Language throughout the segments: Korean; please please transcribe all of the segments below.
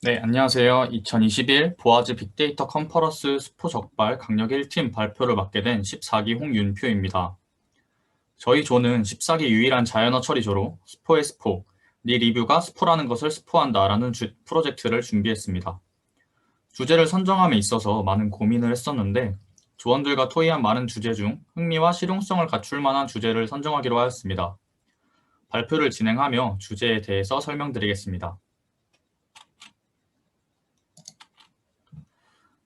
네, 안녕하세요. 2021 보아즈 빅데이터 컨퍼런스 스포 적발 강력 1팀 발표를 맡게 된 14기 홍윤표입니다. 저희 조는 14기 유일한 자연어 처리조로 스포의 스포, 네 리뷰가 스포라는 것을 스포한다라는 프로젝트를 준비했습니다. 주제를 선정함에 있어서 많은 고민을 했었는데 조원들과 토의한 많은 주제 중 흥미와 실용성을 갖출 만한 주제를 선정하기로 하였습니다. 발표를 진행하며 주제에 대해서 설명드리겠습니다.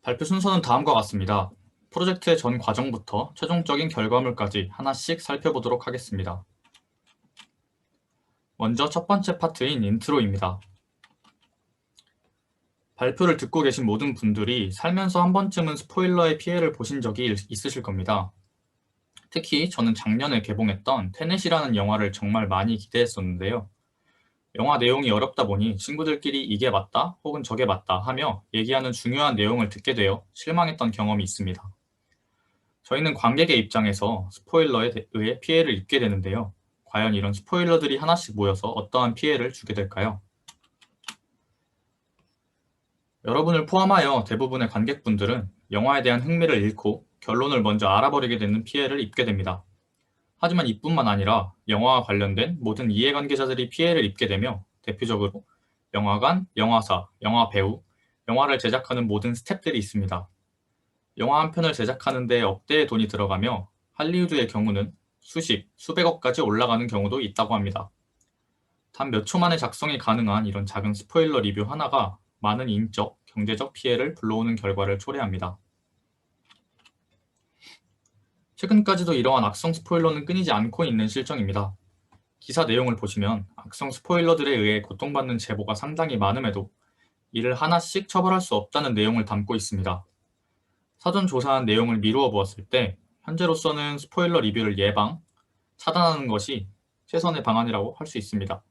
발표 순서는 다음과 같습니다. 프로젝트의 전 과정부터 최종적인 결과물까지 하나씩 살펴보도록 하겠습니다. 먼저 첫 번째 파트인 인트로입니다. 발표를 듣고 계신 모든 분들이 살면서 한 번쯤은 스포일러의 피해를 보신 적이 있으실 겁니다. 특히 저는 작년에 개봉했던 테넷이라는 영화를 정말 많이 기대했었는데요. 영화 내용이 어렵다 보니 친구들끼리 이게 맞다 혹은 저게 맞다 하며 얘기하는 중요한 내용을 듣게 되어 실망했던 경험이 있습니다. 저희는 관객의 입장에서 스포일러에 의해 피해를 입게 되는데요. 과연 이런 스포일러들이 하나씩 모여서 어떠한 피해를 주게 될까요? 여러분을 포함하여 대부분의 관객분들은 영화에 대한 흥미를 잃고 결론을 먼저 알아버리게 되는 피해를 입게 됩니다. 하지만 이뿐만 아니라 영화와 관련된 모든 이해관계자들이 피해를 입게 되며 대표적으로 영화관, 영화사, 영화배우, 영화를 제작하는 모든 스태프들이 있습니다. 영화 한 편을 제작하는 데 억대의 돈이 들어가며 할리우드의 경우는 수십, 수백억까지 올라가는 경우도 있다고 합니다. 단 몇 초 만에 작성이 가능한 이런 작은 스포일러 리뷰 하나가 많은 인적, 경제적 피해를 불러오는 결과를 초래합니다. 최근까지도 이러한 악성 스포일러는 끊이지 않고 있는 실정입니다. 기사 내용을 보시면 악성 스포일러들에 의해 고통받는 제보가 상당히 많음에도 이를 하나씩 처벌할 수 없다는 내용을 담고 있습니다. 사전 조사한 내용을 미루어 보았을 때 현재로서는 스포일러 리뷰를 예방, 차단하는 것이 최선의 방안이라고 할 수 있습니다.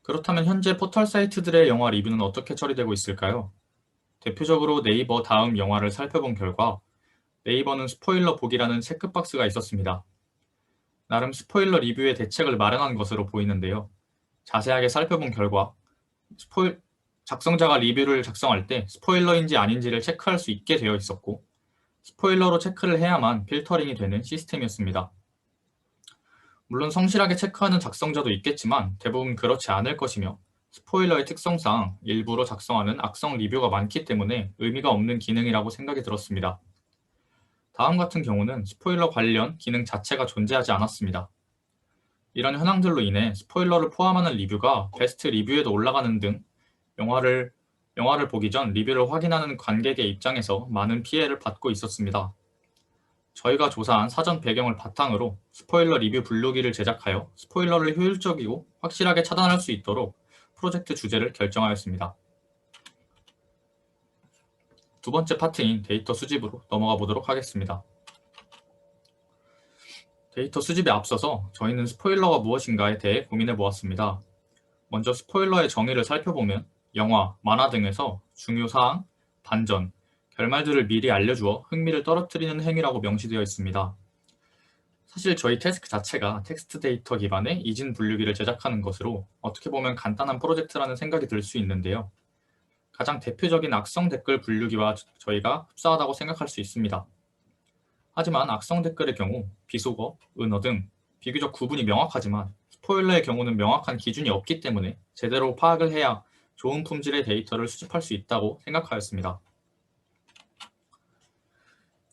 그렇다면 현재 포털 사이트들의 영화 리뷰는 어떻게 처리되고 있을까요? 대표적으로 네이버 다음 영화를 살펴본 결과 네이버는 스포일러 보기라는 체크박스가 있었습니다. 나름 스포일러 리뷰의 대책을 마련한 것으로 보이는데요. 자세하게 살펴본 결과 작성자가 리뷰를 작성할 때 스포일러인지 아닌지를 체크할 수 있게 되어 있었고 스포일러로 체크를 해야만 필터링이 되는 시스템이었습니다. 물론 성실하게 체크하는 작성자도 있겠지만 대부분 그렇지 않을 것이며 스포일러의 특성상 일부러 작성하는 악성 리뷰가 많기 때문에 의미가 없는 기능이라고 생각이 들었습니다. 다음 같은 경우는 스포일러 관련 기능 자체가 존재하지 않았습니다. 이런 현황들로 인해 스포일러를 포함하는 리뷰가 베스트 리뷰에도 올라가는 등 영화를 보기 전 리뷰를 확인하는 관객의 입장에서 많은 피해를 받고 있었습니다. 저희가 조사한 사전 배경을 바탕으로 스포일러 리뷰 분류기를 제작하여 스포일러를 효율적이고 확실하게 차단할 수 있도록 프로젝트 주제를 결정하였습니다. 두 번째 파트인 데이터 수집으로 넘어가 보도록 하겠습니다. 데이터 수집에 앞서서 저희는 스포일러가 무엇인가에 대해 고민해 보았습니다. 먼저 스포일러의 정의를 살펴보면 영화, 만화 등에서 중요 사항, 반전, 결말들을 미리 알려주어 흥미를 떨어뜨리는 행위라고 명시되어 있습니다. 사실 저희 태스크 자체가 텍스트 데이터 기반의 이진 분류기를 제작하는 것으로 어떻게 보면 간단한 프로젝트라는 생각이 들 수 있는데요. 가장 대표적인 악성 댓글 분류기와 저희가 흡사하다고 생각할 수 있습니다. 하지만 악성 댓글의 경우 비속어, 은어 등 비교적 구분이 명확하지만 스포일러의 경우는 명확한 기준이 없기 때문에 제대로 파악을 해야 좋은 품질의 데이터를 수집할 수 있다고 생각하였습니다.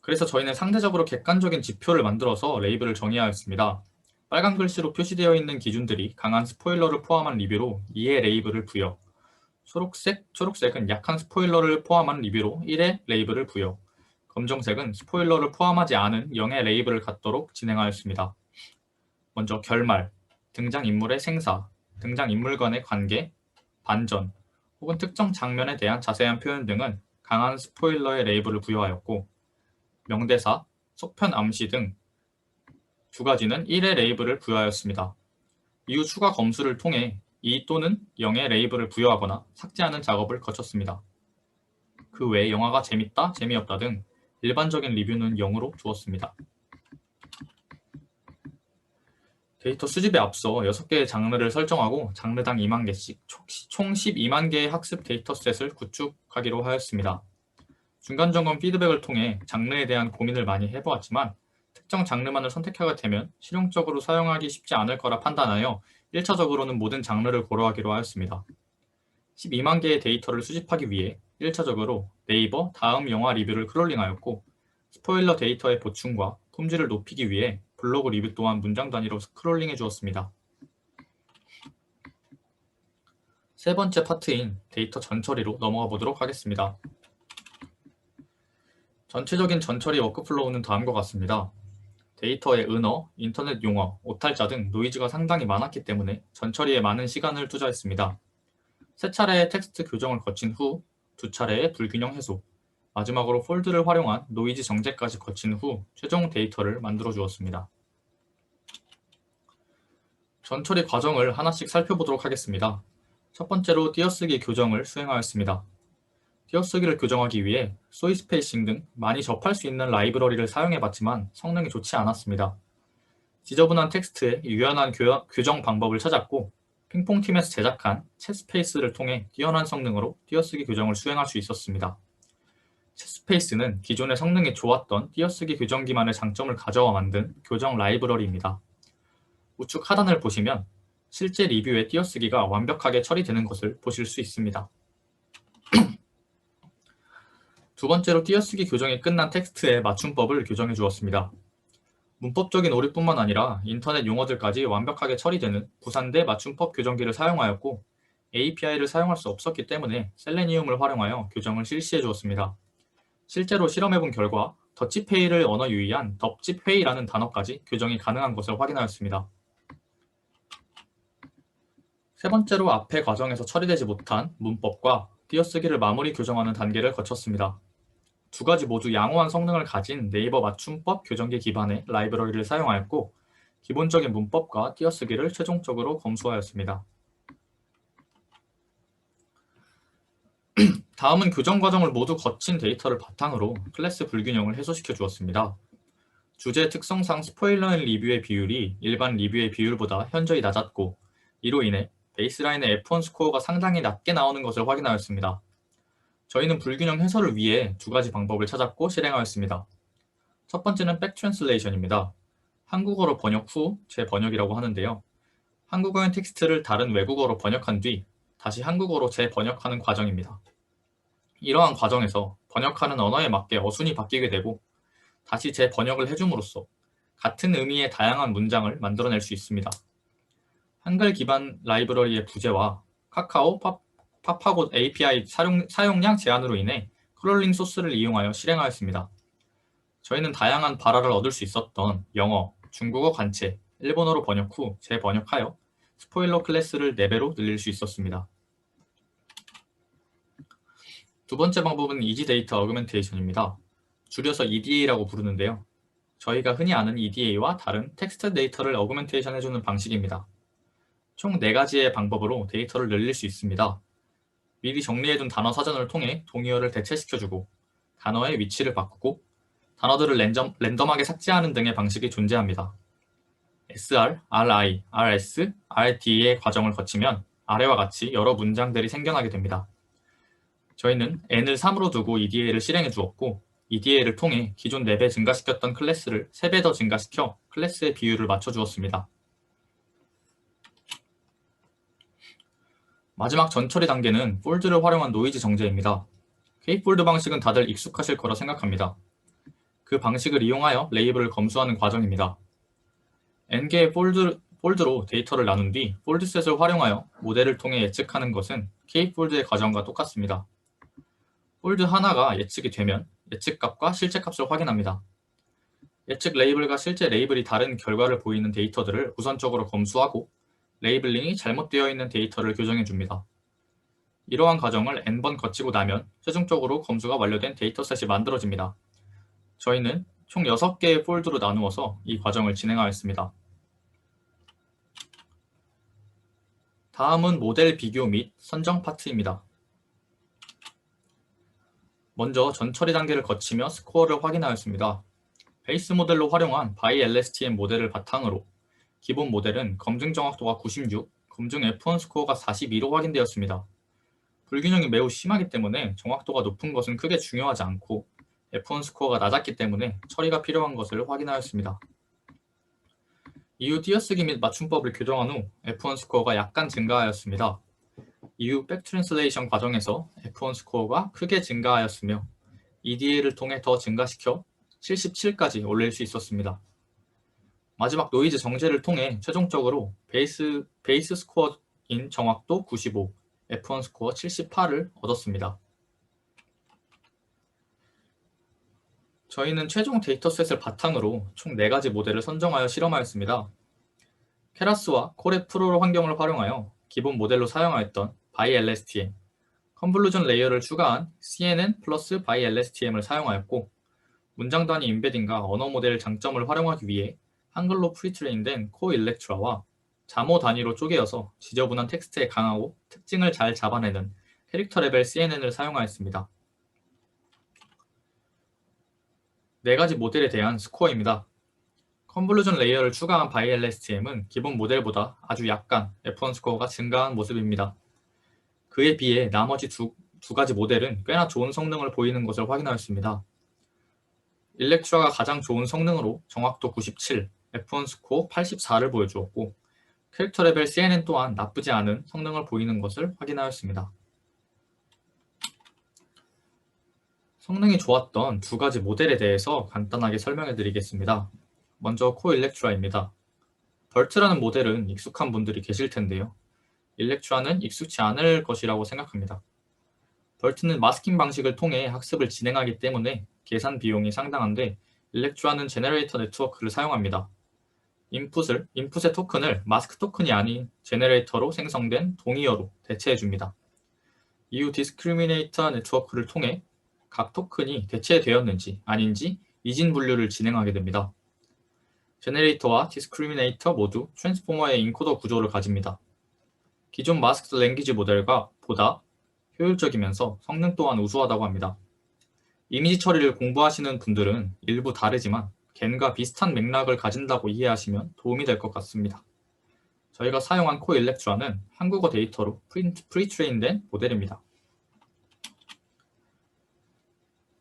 그래서 저희는 상대적으로 객관적인 지표를 만들어서 레이블을 정의하였습니다. 빨간 글씨로 표시되어 있는 기준들이 강한 스포일러를 포함한 리뷰로 2의 레이블을 부여, 초록색은 약한 스포일러를 포함한 리뷰로 1의 레이블을 부여, 검정색은 스포일러를 포함하지 않은 0의 레이블을 갖도록 진행하였습니다. 먼저 결말, 등장인물의 생사, 등장인물 간의 관계, 반전, 혹은 특정 장면에 대한 자세한 표현 등은 강한 스포일러의 레이블을 부여하였고 명대사, 속편 암시 등 두 가지는 1의 레이블을 부여하였습니다. 이후 추가 검수를 통해 2 또는 0의 레이블을 부여하거나 삭제하는 작업을 거쳤습니다. 그 외에 영화가 재밌다, 재미없다 등 일반적인 리뷰는 0으로 두었습니다. 데이터 수집에 앞서 6개의 장르를 설정하고 장르당 2만 개씩 총 12만 개의 학습 데이터셋을 구축하기로 하였습니다. 중간 점검 피드백을 통해 장르에 대한 고민을 많이 해보았지만 특정 장르만을 선택하게 되면 실용적으로 사용하기 쉽지 않을 거라 판단하여 1차적으로는 모든 장르를 고려하기로 하였습니다. 12만 개의 데이터를 수집하기 위해 1차적으로 네이버 다음 영화 리뷰를 크롤링하였고 스포일러 데이터의 보충과 품질을 높이기 위해 블로그 리뷰 또한 문장 단위로 스크롤링해 주었습니다. 세 번째 파트인 데이터 전처리로 넘어가 보도록 하겠습니다. 전체적인 전처리 워크플로우는 다음과 같습니다. 데이터의 은어, 인터넷 용어, 오탈자 등 노이즈가 상당히 많았기 때문에 전처리에 많은 시간을 투자했습니다. 3차례의 텍스트 교정을 거친 후 2차례의 불균형 해소, 마지막으로 폴드를 활용한 노이즈 정제까지 거친 후 최종 데이터를 만들어 주었습니다. 전처리 과정을 하나씩 살펴보도록 하겠습니다. 첫 번째로 띄어쓰기 교정을 수행하였습니다. 띄어쓰기를 교정하기 위해 소이 스페이싱 등 많이 접할 수 있는 라이브러리를 사용해봤지만 성능이 좋지 않았습니다. 지저분한 텍스트에 유연한 교정 방법을 찾았고 핑퐁팀에서 제작한 챗스페이스를 통해 뛰어난 성능으로 띄어쓰기 교정을 수행할 수 있었습니다. 챗스페이스는 기존의 성능이 좋았던 띄어쓰기 교정기만의 장점을 가져와 만든 교정 라이브러리입니다. 우측 하단을 보시면 실제 리뷰의 띄어쓰기가 완벽하게 처리되는 것을 보실 수 있습니다. 두 번째로 띄어쓰기 교정이 끝난 텍스트의 맞춤법을 교정해 주었습니다. 문법적인 오류뿐만 아니라 인터넷 용어들까지 완벽하게 처리되는 구산대 맞춤법 교정기를 사용하였고 API를 사용할 수 없었기 때문에 셀레니움을 활용하여 교정을 실시해 주었습니다. 실제로 실험해본 결과 더치페이를 언어 유의한 덥집회의라는 단어까지 교정이 가능한 것을 확인하였습니다. 세 번째로 앞의 과정에서 처리되지 못한 문법과 띄어쓰기를 마무리 교정하는 단계를 거쳤습니다. 두 가지 모두 양호한 성능을 가진 네이버 맞춤법 교정기 기반의 라이브러리를 사용하였고 기본적인 문법과 띄어쓰기를 최종적으로 검수하였습니다. 다음은 교정 과정을 모두 거친 데이터를 바탕으로 클래스 불균형을 해소시켜 주었습니다. 주제 특성상 스포일러 리뷰의 비율이 일반 리뷰의 비율보다 현저히 낮았고 이로 인해 베이스라인의 F1 스코어가 상당히 낮게 나오는 것을 확인하였습니다. 저희는 불균형 해소를 위해 두 가지 방법을 찾았고 실행하였습니다. 첫 번째는 백트랜슬레이션입니다. 한국어로 번역 후 재번역이라고 하는데요. 한국어인 텍스트를 다른 외국어로 번역한 뒤 다시 한국어로 재번역하는 과정입니다. 이러한 과정에서 번역하는 언어에 맞게 어순이 바뀌게 되고 다시 재번역을 해줌으로써 같은 의미의 다양한 문장을 만들어낼 수 있습니다. 한글 기반 라이브러리의 부재와 카카오 파파고 API 사용량 제한으로 인해 크롤링 소스를 이용하여 실행하였습니다. 저희는 다양한 발화를 얻을 수 있었던 영어, 중국어 관체, 일본어로 번역 후 재번역하여 스포일러 클래스를 4배로 늘릴 수 있었습니다. 두 번째 방법은 이지 데이터 어그멘테이션입니다. 줄여서 EDA라고 부르는데요. 저희가 흔히 아는 EDA와 다른 텍스트 데이터를 어그멘테이션 해주는 방식입니다. 총 4가지의 방법으로 데이터를 늘릴 수 있습니다. 미리 정리해둔 단어 사전을 통해 동의어를 대체시켜주고 단어의 위치를 바꾸고 단어들을 랜덤하게 삭제하는 등의 방식이 존재합니다. SR, RI, RS, RD의 과정을 거치면 아래와 같이 여러 문장들이 생겨나게 됩니다. 저희는 n을 3으로 두고 EDA를 실행해 주었고 EDA를 통해 기존 4배 증가시켰던 클래스를 3배 더 증가시켜 클래스의 비율을 맞춰 주었습니다. 마지막 전처리 단계는 폴드를 활용한 노이즈 정제입니다. K폴드 방식은 다들 익숙하실 거라 생각합니다. 그 방식을 이용하여 레이블을 검수하는 과정입니다. n개의 폴드로 데이터를 나눈 뒤 폴드셋을 활용하여 모델을 통해 예측하는 것은 K폴드의 과정과 똑같습니다. 폴드 하나가 예측이 되면 예측값과 실제값을 확인합니다. 예측 레이블과 실제 레이블이 다른 결과를 보이는 데이터들을 우선적으로 검수하고 레이블링이 잘못되어 있는 데이터를 교정해 줍니다. 이러한 과정을 n번 거치고 나면 최종적으로 검수가 완료된 데이터셋이 만들어집니다. 저희는 총 6개의 폴드로 나누어서 이 과정을 진행하였습니다. 다음은 모델 비교 및 선정 파트입니다. 먼저 전처리 단계를 거치며 스코어를 확인하였습니다. 베이스 모델로 활용한 ByLSTM 모델을 바탕으로 기본 모델은 검증 정확도가 96, 검증 F1 스코어가 42로 확인되었습니다. 불균형이 매우 심하기 때문에 정확도가 높은 것은 크게 중요하지 않고 F1 스코어가 낮았기 때문에 처리가 필요한 것을 확인하였습니다. 이후 띄어쓰기 및 맞춤법을 교정한 후 F1 스코어가 약간 증가하였습니다. 이후 백트랜슬레이션 과정에서 F1 스코어가 크게 증가하였으며 EDA를 통해 더 증가시켜 77까지 올릴 수 있었습니다. 마지막 노이즈 정제를 통해 최종적으로 베이스 스코어인 정확도 95, F1 스코어 78을 얻었습니다. 저희는 최종 데이터셋을 바탕으로 총 4가지 모델을 선정하여 실험하였습니다. 케라스와 코레 프로 환경을 활용하여 기본 모델로 사용하였던 BiLSTM, 컨볼루전 레이어를 추가한 CNN 플러스 BiLSTM을 사용하였고, 문장 단위 임베딩과 언어 모델 장점을 활용하기 위해 한글로 프리트레인된 코일렉트라와 자모 단위로 쪼개어서 지저분한 텍스트에 강하고 특징을 잘 잡아내는 캐릭터 레벨 CNN을 사용하였습니다. 4가지 모델에 대한 스코어입니다. 컨볼루전 레이어를 추가한 BiLSTM은 기본 모델보다 아주 약간 F1 스코어가 증가한 모습입니다. 그에 비해 나머지 두 가지 모델은 꽤나 좋은 성능을 보이는 것을 확인하였습니다. 일렉트라가 가장 좋은 성능으로 정확도 97, F1 스코어 84를 보여주었고, 캐릭터 레벨 CNN 또한 나쁘지 않은 성능을 보이는 것을 확인하였습니다. 성능이 좋았던 2가지 모델에 대해서 간단하게 설명해 드리겠습니다. 먼저 코일렉트라입니다. 벌트라는 모델은 익숙한 분들이 계실 텐데요. 일렉트라는 익숙치 않을 것이라고 생각합니다. 벌트는 마스킹 방식을 통해 학습을 진행하기 때문에 계산 비용이 상당한데, 일렉트라는 제너레이터 네트워크를 사용합니다. 인풋의 토큰을 마스크 토큰이 아닌 제너레이터로 생성된 동의어로 대체해줍니다. 이후 디스크리미네이터 네트워크를 통해 각 토큰이 대체되었는지 아닌지 이진 분류를 진행하게 됩니다. 제너레이터와 디스크리미네이터 모두 트랜스포머의 인코더 구조를 가집니다. 기존 마스크드 랭귀지 모델과 보다 효율적이면서 성능 또한 우수하다고 합니다. 이미지 처리를 공부하시는 분들은 일부 다르지만 겐과 비슷한 맥락을 가진다고 이해하시면 도움이 될 것 같습니다. 저희가 사용한 코일렉트라는 한국어 데이터로 프리트레인된 모델입니다.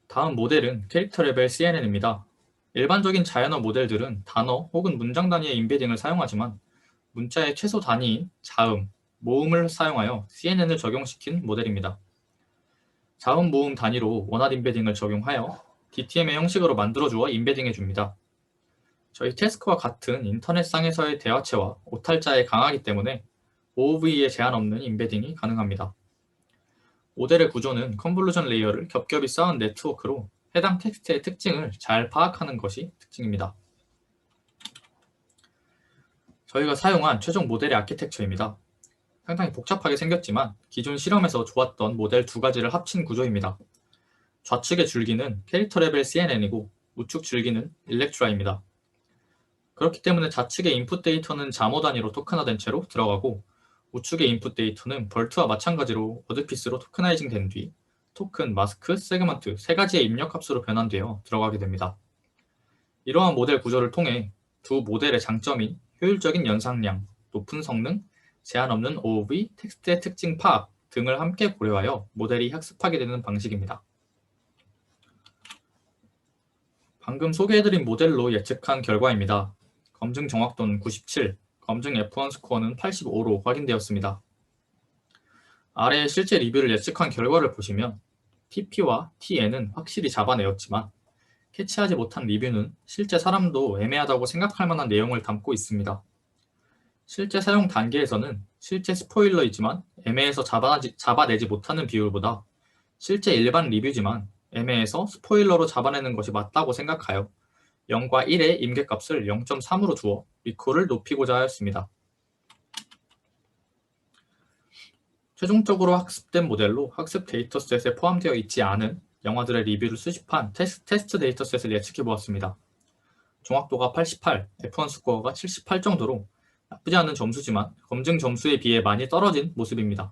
다음 모델은 캐릭터 레벨 CNN입니다. 일반적인 자연어 모델들은 단어 혹은 문장 단위의 임베딩을 사용하지만 문자의 최소 단위인 자음, 모음을 사용하여 CNN을 적용시킨 모델입니다. 자음 모음 단위로 원화 임베딩을 적용하여 DTM의 형식으로 만들어주어 임베딩해줍니다. 저희 태스크와 같은 인터넷상에서의 대화체와 오탈자에 강하기 때문에 OOV에 제한 없는 임베딩이 가능합니다. 모델의 구조는 컨볼루전 레이어를 겹겹이 쌓은 네트워크로 해당 텍스트의 특징을 잘 파악하는 것이 특징입니다. 저희가 사용한 최종 모델의 아키텍처입니다. 상당히 복잡하게 생겼지만 기존 실험에서 좋았던 모델 2가지를 합친 구조입니다. 좌측의 줄기는 캐릭터 레벨 CNN이고 우측 줄기는 일렉트라입니다. 그렇기 때문에 좌측의 인풋 데이터는 자모 단위로 토큰화된 채로 들어가고 우측의 인풋 데이터는 벌트와 마찬가지로 워드피스로 토크나이징 된 뒤 토큰, 마스크, 세그먼트 3가지의 입력 값으로 변환되어 들어가게 됩니다. 이러한 모델 구조를 통해 두 모델의 장점인 효율적인 연상량, 높은 성능, 제한 없는 OOV, 텍스트의 특징 파악 등을 함께 고려하여 모델이 학습하게 되는 방식입니다. 방금 소개해드린 모델로 예측한 결과입니다. 검증 정확도는 97, 검증 F1 스코어는 85로 확인되었습니다. 아래의 실제 리뷰를 예측한 결과를 보시면 TP와 TN은 확실히 잡아내었지만 캐치하지 못한 리뷰는 실제 사람도 애매하다고 생각할 만한 내용을 담고 있습니다. 실제 사용 단계에서는 실제 스포일러이지만 애매해서 잡아내지 못하는 비율보다 실제 일반 리뷰지만 애매해서 스포일러로 잡아내는 것이 맞다고 생각하여 0과 1의 임계값을 0.3으로 두어 리콜을 높이고자 하였습니다. 최종적으로 학습된 모델로 학습 데이터셋에 포함되어 있지 않은 영화들의 리뷰를 수집한 테스트 데이터셋을 예측해 보았습니다. 정확도가 88, F1 스코어가 78 정도로 나쁘지 않은 점수지만 검증 점수에 비해 많이 떨어진 모습입니다.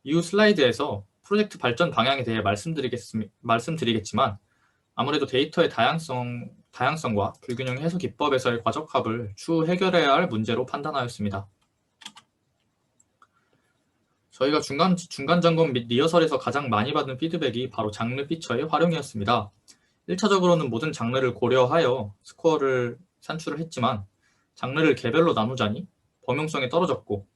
이후 슬라이드에서 프로젝트 발전 방향에 대해 말씀드리겠지만 아무래도 데이터의 다양성과 불균형 해소 기법에서의 과적합을 추후 해결해야 할 문제로 판단하였습니다. 저희가 중간 점검 및 리허설에서 가장 많이 받은 피드백이 바로 장르 피처의 활용이었습니다. 1차적으로는 모든 장르를 고려하여 스코어를 산출을 했지만 장르를 개별로 나누자니 범용성이 떨어졌고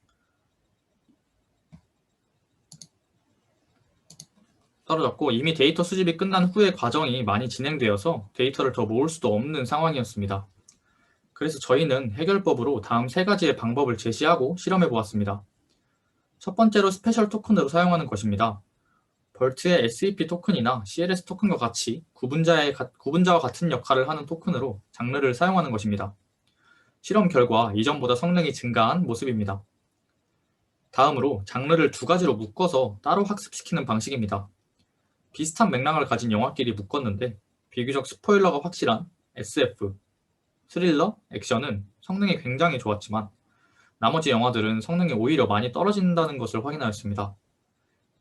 이미 데이터 수집이 끝난 후의 과정이 많이 진행되어서 데이터를 더 모을 수도 없는 상황이었습니다. 그래서 저희는 해결법으로 다음 3가지의 방법을 제시하고 실험해 보았습니다. 첫 번째로 스페셜 토큰으로 사용하는 것입니다. 벌트의 SEP 토큰이나 CLS 토큰과 같이 구분자와 같은 역할을 하는 토큰으로 장르를 사용하는 것입니다. 실험 결과 이전보다 성능이 증가한 모습입니다. 다음으로 장르를 2가지로 묶어서 따로 학습시키는 방식입니다. 비슷한 맥락을 가진 영화끼리 묶었는데 비교적 스포일러가 확실한 SF, 스릴러, 액션은 성능이 굉장히 좋았지만 나머지 영화들은 성능이 오히려 많이 떨어진다는 것을 확인하였습니다.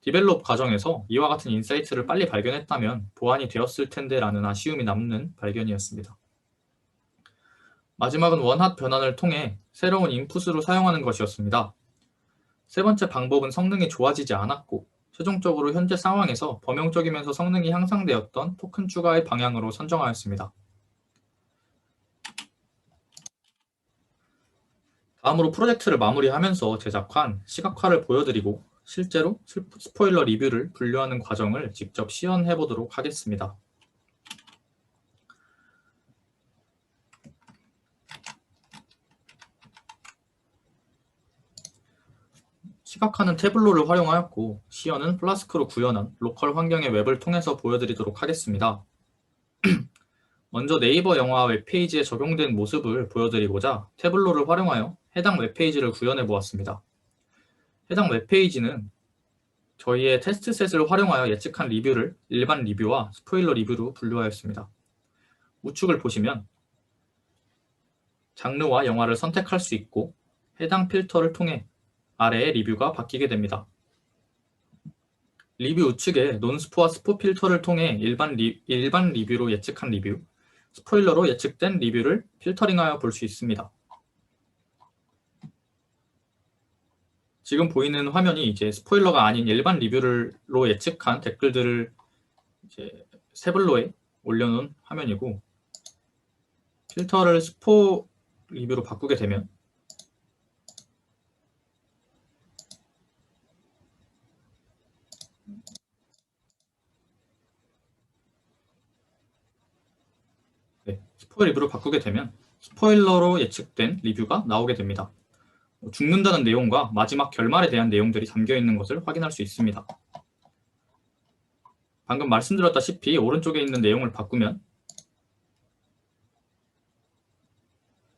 디벨롭 과정에서 이와 같은 인사이트를 빨리 발견했다면 보완이 되었을 텐데 라는 아쉬움이 남는 발견이었습니다. 마지막은 원핫 변환을 통해 새로운 인풋으로 사용하는 것이었습니다. 세 번째 방법은 성능이 좋아지지 않았고 최종적으로 현재 상황에서 범용적이면서 성능이 향상되었던 토큰 추가의 방향으로 선정하였습니다. 다음으로 프로젝트를 마무리하면서 제작한 시각화를 보여드리고 실제로 스포일러 리뷰를 분류하는 과정을 직접 시연해 보도록 하겠습니다. 시각화는 태블로를 활용하였고 시연은 플라스크로 구현한 로컬 환경의 웹을 통해서 보여드리도록 하겠습니다. 먼저 네이버 영화 웹페이지에 적용된 모습을 보여드리고자 태블로를 활용하여 해당 웹페이지를 구현해 보았습니다. 해당 웹페이지는 저희의 테스트셋을 활용하여 예측한 리뷰를 일반 리뷰와 스포일러 리뷰로 분류하였습니다. 우측을 보시면 장르와 영화를 선택할 수 있고 해당 필터를 통해 아래의 리뷰가 바뀌게 됩니다. 리뷰 우측에 논스포와 스포 필터를 통해 일반 리뷰로 예측한 리뷰, 스포일러로 예측된 리뷰를 필터링하여 볼 수 있습니다. 지금 보이는 화면이 이제 스포일러가 아닌 일반 리뷰로 예측한 댓글들을 이제 세블로에 올려놓은 화면이고 필터를 스포 리뷰로 바꾸게 되면 스포 리뷰로 바꾸게 되면 스포일러로 예측된 리뷰가 나오게 됩니다. 죽는다는 내용과 마지막 결말에 대한 내용들이 담겨있는 것을 확인할 수 있습니다. 방금 말씀드렸다시피 오른쪽에 있는 내용을 바꾸면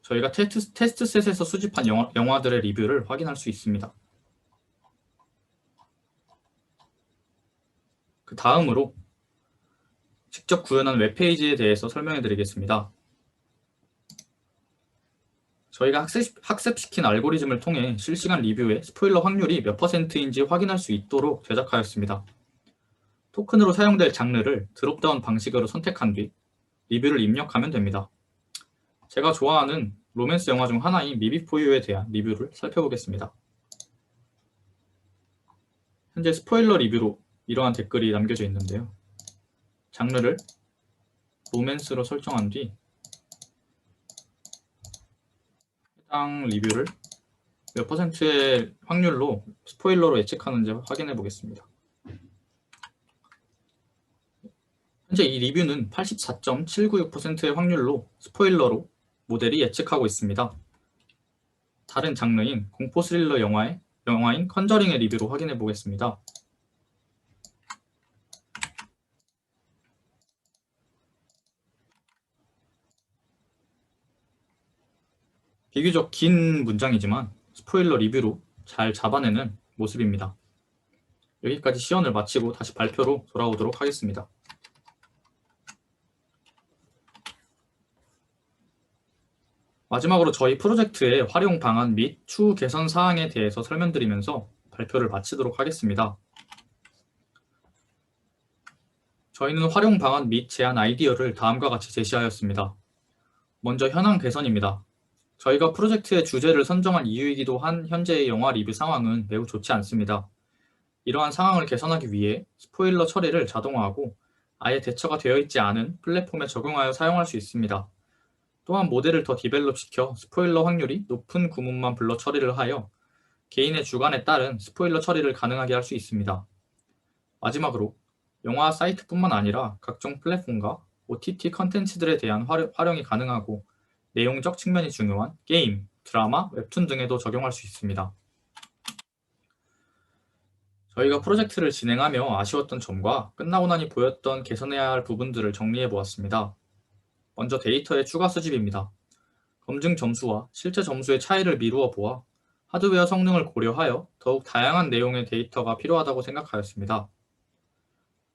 저희가 테스트셋에서 수집한 영화들의 리뷰를 확인할 수 있습니다. 그 다음으로 직접 구현한 웹페이지에 대해서 설명해 드리겠습니다. 저희가 학습시킨 알고리즘을 통해 실시간 리뷰의 스포일러 확률이 몇 %인지 확인할 수 있도록 제작하였습니다. 토큰으로 사용될 장르를 드롭다운 방식으로 선택한 뒤 리뷰를 입력하면 됩니다. 제가 좋아하는 로맨스 영화 중 하나인 미비포유에 대한 리뷰를 살펴보겠습니다. 현재 스포일러 리뷰로 이러한 댓글이 남겨져 있는데요. 장르를 로맨스로 설정한 뒤 해당 리뷰를 몇 %의 확률로 스포일러로 예측하는지 확인해 보겠습니다. 현재 이 리뷰는 84.796%의 확률로 스포일러로 모델이 예측하고 있습니다. 다른 장르인 공포 스릴러 영화인 컨저링의 리뷰로 확인해 보겠습니다. 비교적 긴 문장이지만 스포일러 리뷰로 잘 잡아내는 모습입니다. 여기까지 시연을 마치고 다시 발표로 돌아오도록 하겠습니다. 마지막으로 저희 프로젝트의 활용 방안 및 추후 개선 사항에 대해서 설명드리면서 발표를 마치도록 하겠습니다. 저희는 활용 방안 및 제안 아이디어를 다음과 같이 제시하였습니다. 먼저 현황 개선입니다. 저희가 프로젝트의 주제를 선정한 이유이기도 한 현재의 영화 리뷰 상황은 매우 좋지 않습니다. 이러한 상황을 개선하기 위해 스포일러 처리를 자동화하고 아예 대처가 되어 있지 않은 플랫폼에 적용하여 사용할 수 있습니다. 또한 모델을 더 디벨롭시켜 스포일러 확률이 높은 구문만 불러 처리를 하여 개인의 주관에 따른 스포일러 처리를 가능하게 할 수 있습니다. 마지막으로 영화 사이트뿐만 아니라 각종 플랫폼과 OTT 컨텐츠들에 대한 활용이 가능하고 내용적 측면이 중요한 게임, 드라마, 웹툰 등에도 적용할 수 있습니다. 저희가 프로젝트를 진행하며 아쉬웠던 점과 끝나고 나니 보였던 개선해야 할 부분들을 정리해 보았습니다. 먼저 데이터의 추가 수집입니다. 검증 점수와 실제 점수의 차이를 미루어 보아 하드웨어 성능을 고려하여 더욱 다양한 내용의 데이터가 필요하다고 생각하였습니다.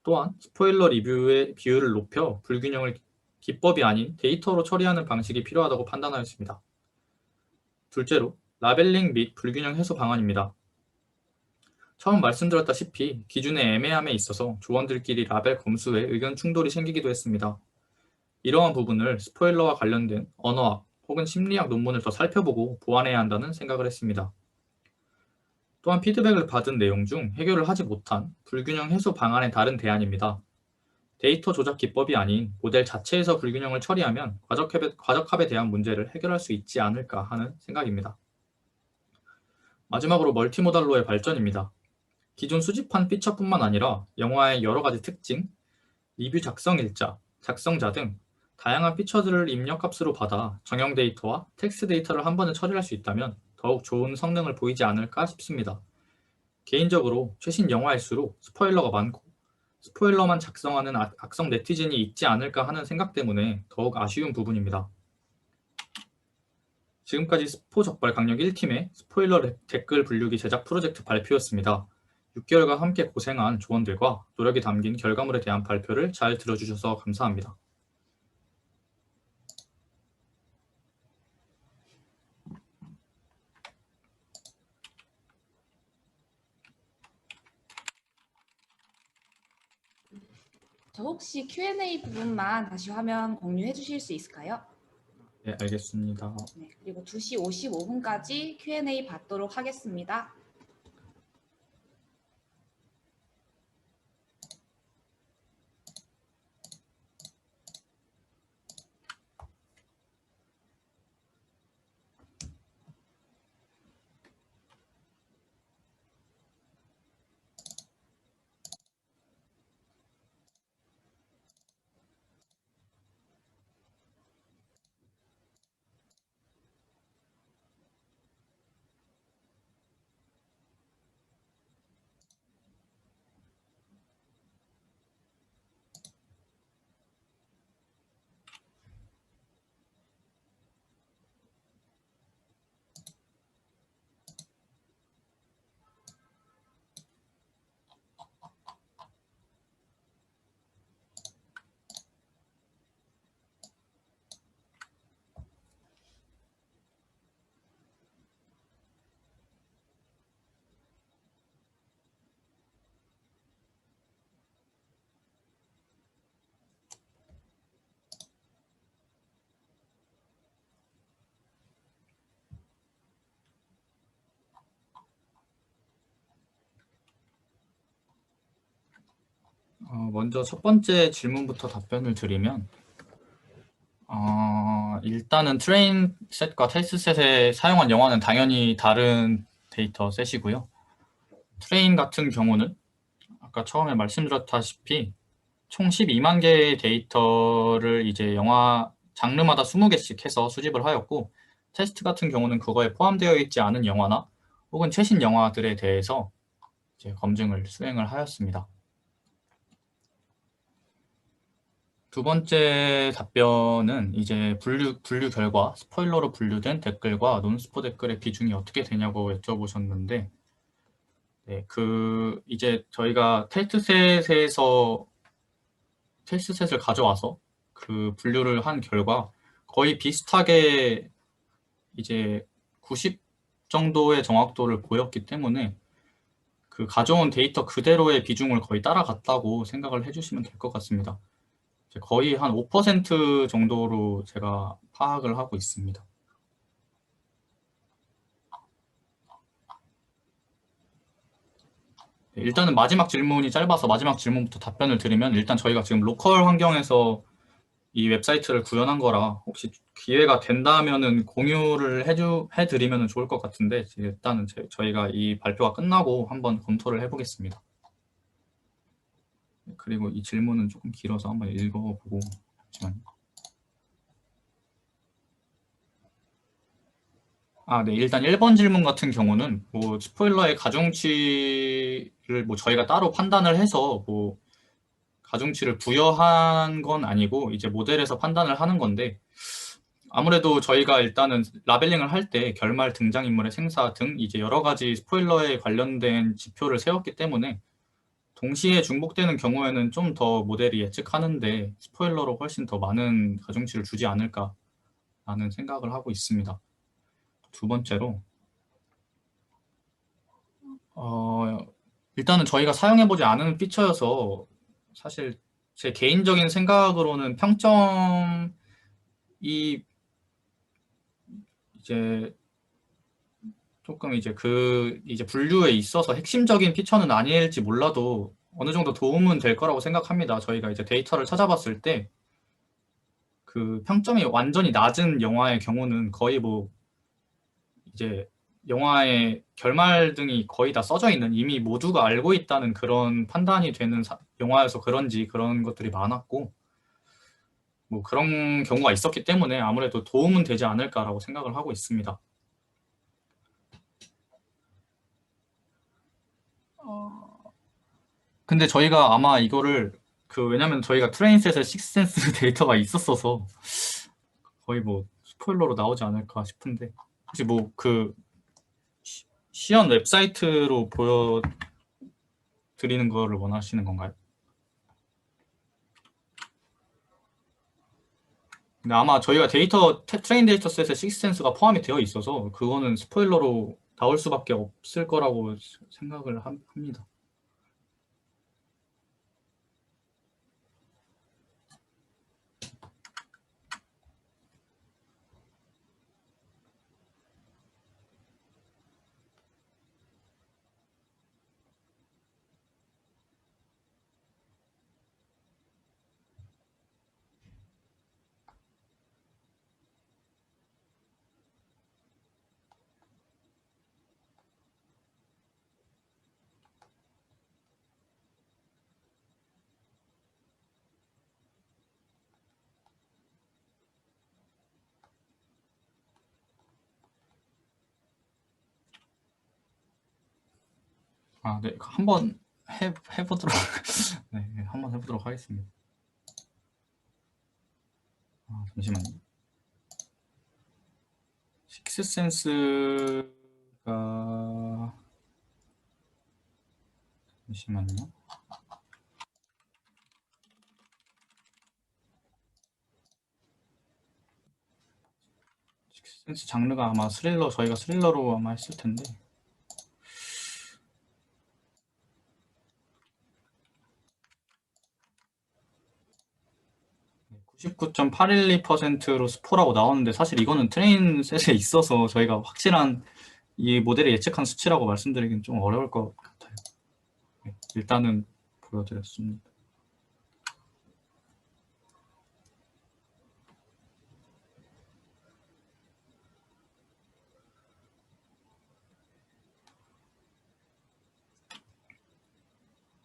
또한 스포일러 리뷰의 비율을 높여 불균형을 기법이 아닌 데이터로 처리하는 방식이 필요하다고 판단하였습니다. 둘째로, 라벨링 및 불균형 해소 방안입니다. 처음 말씀드렸다시피 기준의 애매함에 있어서 조원들끼리 라벨 검수에 의견 충돌이 생기기도 했습니다. 이러한 부분을 스포일러와 관련된 언어학 혹은 심리학 논문을 더 살펴보고 보완해야 한다는 생각을 했습니다. 또한 피드백을 받은 내용 중 해결을 하지 못한 불균형 해소 방안의 다른 대안입니다. 데이터 조작 기법이 아닌 모델 자체에서 불균형을 처리하면 과적합에 대한 문제를 해결할 수 있지 않을까 하는 생각입니다. 마지막으로 멀티모달로의 발전입니다. 기존 수집한 피처뿐만 아니라 영화의 여러 가지 특징, 리뷰 작성 일자, 작성자 등 다양한 피처들을 입력값으로 받아 정형 데이터와 텍스트 데이터를 한 번에 처리할 수 있다면 더욱 좋은 성능을 보이지 않을까 싶습니다. 개인적으로 최신 영화일수록 스포일러가 많고 스포일러만 작성하는 악성 네티즌이 있지 않을까 하는 생각 때문에 더욱 아쉬운 부분입니다. 지금까지 스포 적발 강력 1팀의 스포일러 댓글 분류기 제작 프로젝트 발표였습니다. 6개월간 함께 고생한 조원들과 노력이 담긴 결과물에 대한 발표를 잘 들어주셔서 감사합니다. 저 혹시 Q&A 부분만 다시 화면 공유해 주실 수 있을까요? 네, 알겠습니다. 네, 그리고 2시 55분까지 Q&A 받도록 하겠습니다. 먼저 첫 번째 질문부터 답변을 드리면 일단은 트레인 셋과 테스트 셋에 사용한 영화는 당연히 다른 데이터 셋이고요. 트레인 같은 경우는 아까 처음에 말씀드렸다시피 총 12만 개의 데이터를 이제 영화 장르마다 20개씩 해서 수집을 하였고, 테스트 같은 경우는 그거에 포함되어 있지 않은 영화나 혹은 최신 영화들에 대해서 이제 검증을 수행을 하였습니다. 두 번째 답변은 이제 분류 결과 스포일러로 분류된 댓글과 논스포 댓글의 비중이 어떻게 되냐고 여쭤보셨는데, 네, 이제 저희가 테스트셋을 가져와서 그 분류를 한 결과 거의 비슷하게 이제 90 정도의 정확도를 보였기 때문에 그 가져온 데이터 그대로의 비중을 거의 따라갔다고 생각을 해주시면 될 것 같습니다. 거의 한 5% 정도로 제가 파악을 하고 있습니다. 일단은 마지막 질문이 짧아서 마지막 질문부터 답변을 드리면, 일단 저희가 지금 로컬 환경에서 이 웹사이트를 구현한 거라 혹시 기회가 된다면은 공유를 해드리면 좋을 것 같은데, 일단은 저희가 이 발표가 끝나고 한번 검토를 해보겠습니다. 그리고 이 질문은 조금 길어서 한번 읽어보고. 잠시만요. 네. 일단 1번 질문 같은 경우는 뭐 스포일러의 가중치를 뭐 저희가 따로 판단을 해서 뭐 가중치를 부여한 건 아니고 이제 모델에서 판단을 하는 건데, 아무래도 저희가 일단은 라벨링을 할 때 결말 등장인물의 생사 등 이제 여러 가지 스포일러에 관련된 지표를 세웠기 때문에 동시에 중복되는 경우에는 좀 더 모델이 예측하는데 스포일러로 훨씬 더 많은 가중치를 주지 않을까라는 생각을 하고 있습니다. 두 번째로 일단은 저희가 사용해보지 않은 피처여서 사실 제 개인적인 생각으로는 평점이 이제 조금 이제 이제 분류에 있어서 핵심적인 피처는 아닐지 몰라도 어느 정도 도움은 될 거라고 생각합니다. 저희가 이제 데이터를 찾아봤을 때 그 평점이 완전히 낮은 영화의 경우는 거의 뭐 이제 영화의 결말 등이 거의 다 써져 있는, 이미 모두가 알고 있다는 그런 판단이 되는 영화여서 그런지 그런 것들이 많았고, 뭐 그런 경우가 있었기 때문에 아무래도 도움은 되지 않을까라고 생각을 하고 있습니다. 근데 저희가 아마 이거를 왜냐면 저희가 트레인셋에 식스센스 데이터가 있었어서 거의 뭐 스포일러로 나오지 않을까 싶은데, 혹시 뭐 시연 웹사이트로 보여드리는 거를 원하시는 건가요? 근데 아마 저희가 트레인 데이터 셋에 식스센스가 포함이 되어 있어서 그거는 스포일러로 나올 수밖에 없을 거라고 생각을 합니다. 네. 한번 해보도록 네, 한번 해보도록 하겠습니다. 잠시만요. 식스센스가 잠시만요. 식스센스 장르가 아마 저희가 스릴러로 아마 했을 텐데. 99.812%로 스포라고 나오는데, 사실 이거는 트레인셋에 있어서 저희가 확실한 이 모델의 예측한 수치라고 말씀드리긴 좀 어려울 것 같아요. 네, 일단은 보여드렸습니다.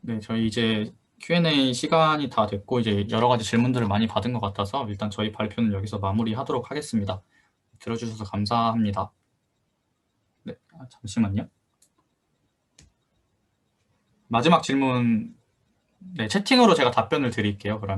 네, 저희 이제 Q&A 시간이 다 됐고 이제 여러 가지 질문들을 많이 받은 것 같아서 일단 저희 발표는 여기서 마무리하도록 하겠습니다. 들어주셔서 감사합니다. 네, 잠시만요. 마지막 질문, 네, 채팅으로 제가 답변을 드릴게요. 그러면.